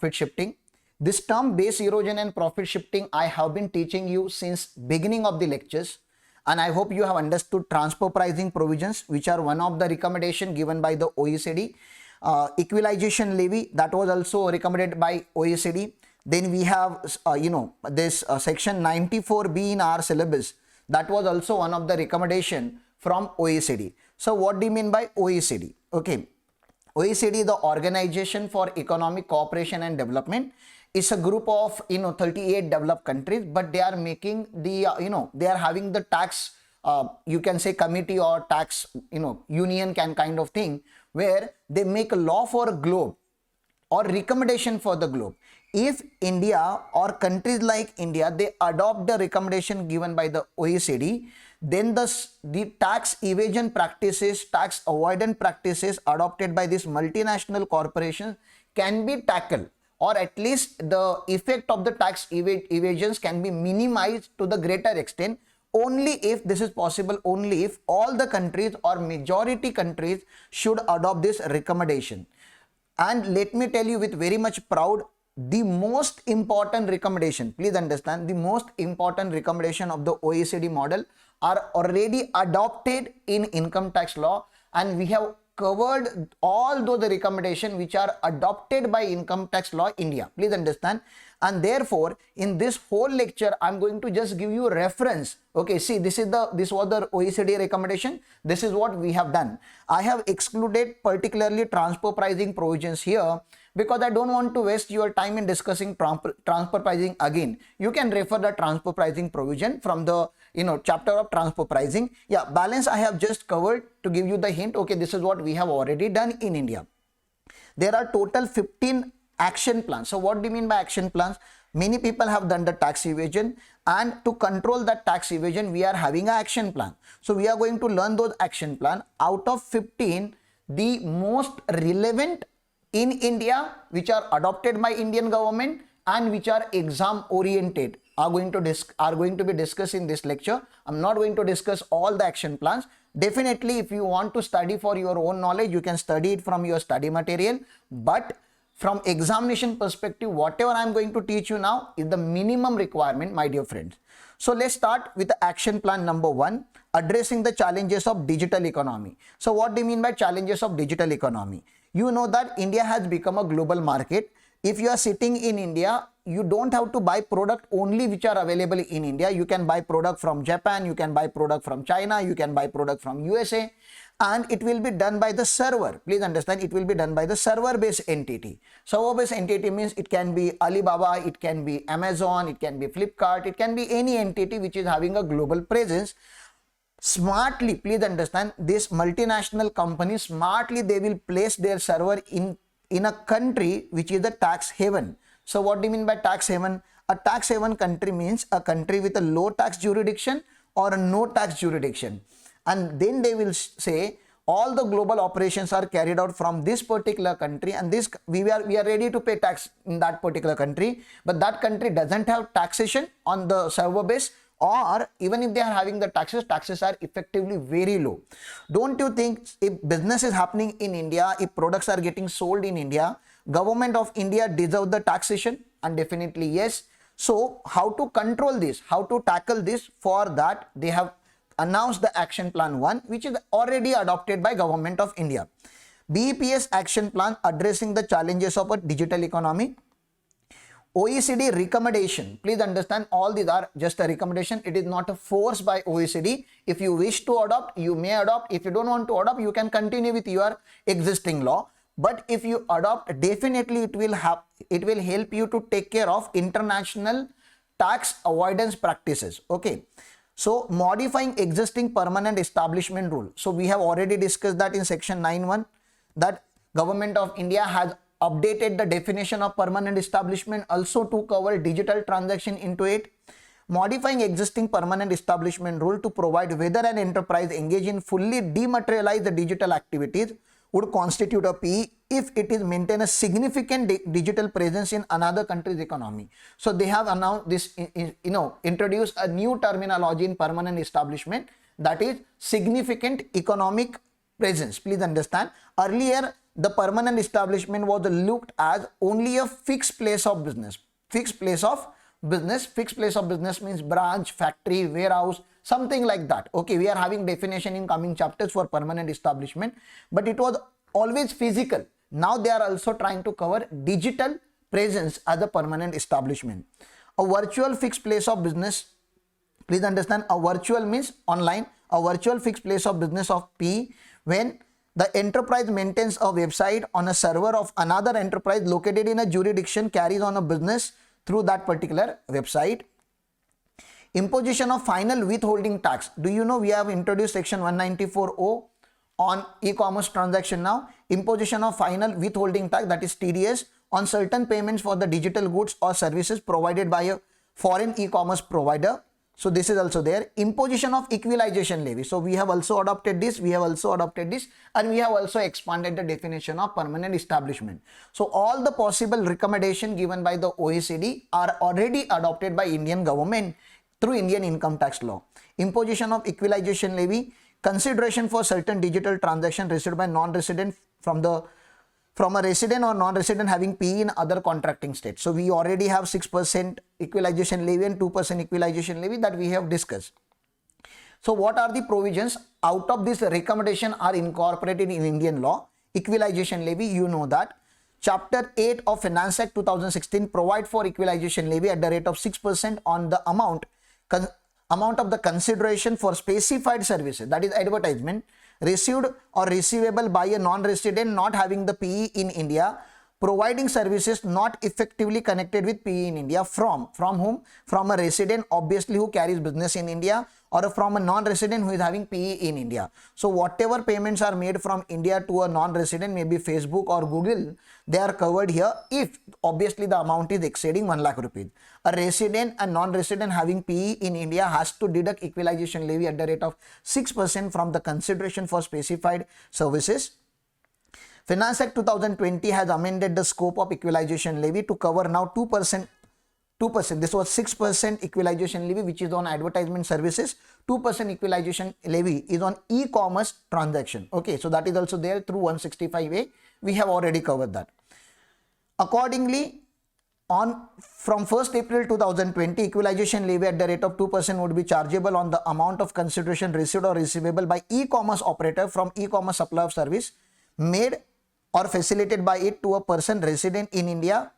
profit shifting. This term base erosion and profit shifting I have been teaching you since beginning of the lectures, and I hope you have understood transfer pricing provisions, which are one of the recommendation given by the OECD. Equalization levy, that was also recommended by OECD. Then we have this section 94B in our syllabus, that was also one of the recommendation from OECD. So what do you mean by OECD? Okay, OECD, the Organization for Economic Cooperation and Development, is a group of 38 developed countries, but they are making the they are having the tax you can say committee or tax union kind of thing, where they make a law for a globe or recommendation for the globe. If India or countries like India, they adopt the recommendation given by the OECD, then the tax evasion practices, tax avoidance practices adopted by these multinational corporations can be tackled, or at least the effect of the tax evasions can be minimized to the greater extent, only if this is possible, only if all the countries or majority countries should adopt this recommendation. And let me tell you with very much proud, the most important recommendation, please understand, the most important recommendation of the OECD model are already adopted in income tax law, and we have covered all those recommendations which are adopted by income tax law India, please understand. And therefore in this whole lecture I'm going to just give you a reference. Okay, see, this was the OECD recommendation, this is what we have done. I have excluded particularly transfer pricing provisions here because I don't want to waste your time in discussing transfer pricing again. You can refer the transfer pricing provision from the chapter of transfer pricing. Yeah, balance I have just covered to give you the hint. Okay, this is what we have already done in India. There are total 15 action plans. So what do you mean by action plans? Many people have done the tax evasion, and to control that tax evasion we are having an action plan. So we are going to learn those action plan. Out of 15, the most relevant in India, which are adopted by Indian government and which are exam oriented, are going to be discussed in this lecture. I'm not going to discuss all the action plans. Definitely if you want to study for your own knowledge, you can study it from your study material, but from examination perspective, whatever I'm going to teach you now is the minimum requirement, my dear friends. So let's start with the action plan number 1, addressing the challenges of digital economy. So what do you mean by challenges of digital economy? You know that India has become a global market. If you are sitting in India, you don't have to buy product only which are available in India. You can buy product from Japan, you can buy product from China, you can buy product from USA, and it will be done by the server. Please understand, it will be done by the server based entity. Server based entity means it can be Alibaba, it can be Amazon, it can be Flipkart, it can be any entity which is having a global presence. Smartly, please understand, this multinational company smartly they will place their server in a country which is a tax haven. So what do you mean by tax haven? A tax haven country means a country with a low tax jurisdiction or a no tax jurisdiction, and then they will say all the global operations are carried out from this particular country, and this we are ready to pay tax in that particular country, but that country doesn't have taxation on the server base, or even if they are having the taxes are effectively very low. Don't you think if business is happening in India, if products are getting sold in India, government of India deserve the taxation? And definitely yes. So how to control this, how to tackle this? For that they have announced the action plan 1, which is already adopted by government of India. BEPS action plan addressing the challenges of a digital economy. OECD recommendation, please understand, all these are just a recommendation. It is not a force by OECD. If you wish to adopt, you may adopt. If you don't want to adopt, you can continue with your existing law. But if you adopt, definitely it will help you to take care of international tax avoidance practices. Okay, so modifying existing permanent establishment rule. So we have already discussed that in section 9.1, that government of India has updated the definition of permanent establishment also to cover digital transaction into it. Modifying existing permanent establishment rule to provide whether an enterprise engaged in fully dematerialized the digital activities would constitute a PE if it is maintain a significant digital presence in another country's economy. So they have announced this, introduced a new terminology in permanent establishment, that is significant economic presence. Please understand, earlier the permanent establishment was looked as only a fixed place of business. Fixed place of business. Fixed place of business means branch, factory, warehouse, something like that. Okay, we are having definition in coming chapters for permanent establishment, but it was always physical. Now they are also trying to cover digital presence as a permanent establishment. A virtual fixed place of business, please understand, a virtual means online, a virtual fixed place of business of P, when the enterprise maintains a website on a server of another enterprise located in a jurisdiction, carries on a business through that particular website. Imposition of final withholding tax. Do you know we have introduced section 194O on e-commerce transaction now? Imposition of final withholding tax, that is TDS, on certain payments for the digital goods or services provided by a foreign e-commerce provider. So this is also there. Imposition of equalization levy. So we have also adopted this, and we have also expanded the definition of permanent establishment. So all the possible recommendation given by the OECD are already adopted by Indian government through Indian income tax law. Imposition of equalization levy, consideration for certain digital transaction received by non-resident from a resident or non-resident having PE in other contracting states. So we already have 6% equalization levy and 2% equalization levy that we have discussed. So what are the provisions out of this recommendation are incorporated in Indian law? Equalization levy, you know that. Chapter 8 of Finance Act 2016 provide for equalization levy at the rate of 6% on the amount of the consideration for specified services, that is advertisement, received or receivable by a non-resident not having the PE in India, providing services not effectively connected with PE in India from whom? From a resident obviously who carries business in India, or from a non-resident who is having PE in India. So whatever payments are made from India to a non-resident, maybe Facebook or Google, they are covered here if obviously the amount is exceeding 1 lakh rupees. A resident and non-resident having PE in India has to deduct equalization levy at the rate of 6% from the consideration for specified services. Finance Act 2020 has amended the scope of equalization levy to cover now 2%. This was 6% equalization levy which is on advertisement services. 2% equalization levy is on e-commerce transaction. Okay, so that is also there through 165A. We have already covered that. Accordingly, from 1st April 2020, equalization levy at the rate of 2% would be chargeable on the amount of consideration received or receivable by e-commerce operator from e-commerce supply of service made or facilitated by it to a person resident in India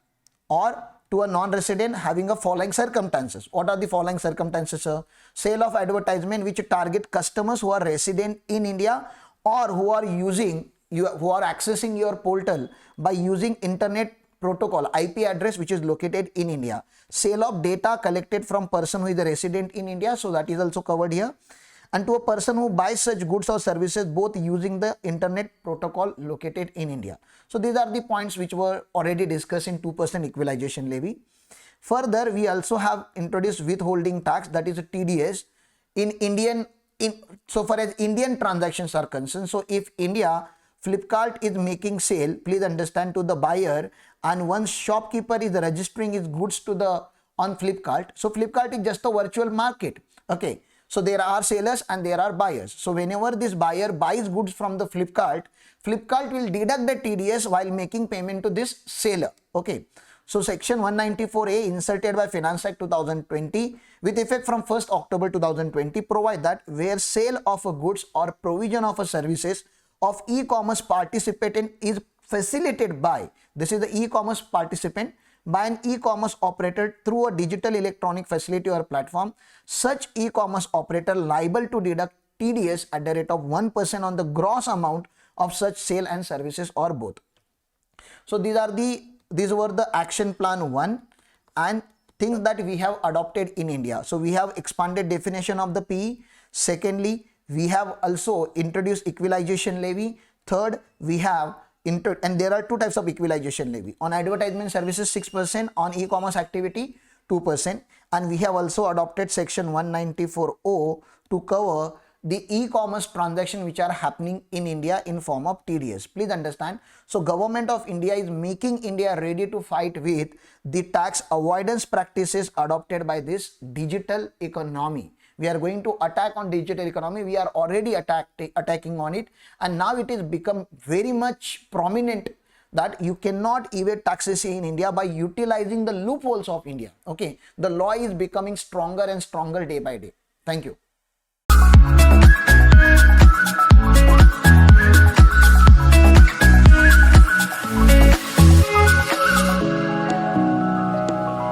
or to a non-resident having a following circumstances. What are the following circumstances, sir? Sale of advertisement which target customers who are resident in India or who are accessing your portal by using internet protocol IP address which is located in India. Sale of data collected from person who is a resident in India, so that is also covered here. And to a person who buys such goods or services both using the internet protocol located in India. So these are the points which were already discussed in 2% equalization levy. Further, we also have introduced withholding tax, that is a TDS so far as Indian transactions are concerned. So if India, Flipkart is making sale, please understand, to the buyer, and once shopkeeper is registering his goods on Flipkart. So Flipkart is just a virtual market. Okay. So there are sellers and there are buyers. So whenever this buyer buys goods from the Flipkart will deduct the TDS while making payment to this seller. Okay. So section 194A inserted by Finance Act 2020 with effect from 1st October 2020 provide that where sale of a goods or provision of a services of e-commerce participant is facilitated by, this is the e-commerce participant, by an e-commerce operator through a digital electronic facility or platform, such e-commerce operator liable to deduct TDS at the rate of 1% on the gross amount of such sale and services or both. So these were the action plan 1 and things that we have adopted in India. So we have expanded definition of the PE. Secondly, we have also introduced equalization levy. Third, we have and there are two types of equalization levy. On advertisement services 6%, on e-commerce activity 2%, and we have also adopted section 194O to cover the e-commerce transaction which are happening in India in form of TDS. Please understand. So government of India is making India ready to fight with the tax avoidance practices adopted by this digital economy, We are going to attack on digital economy. We are already attacking on it, and now it is become very much prominent that you cannot evade taxes in India by utilizing the loopholes of India. Okay, the law is becoming stronger and stronger day by day. Thank you.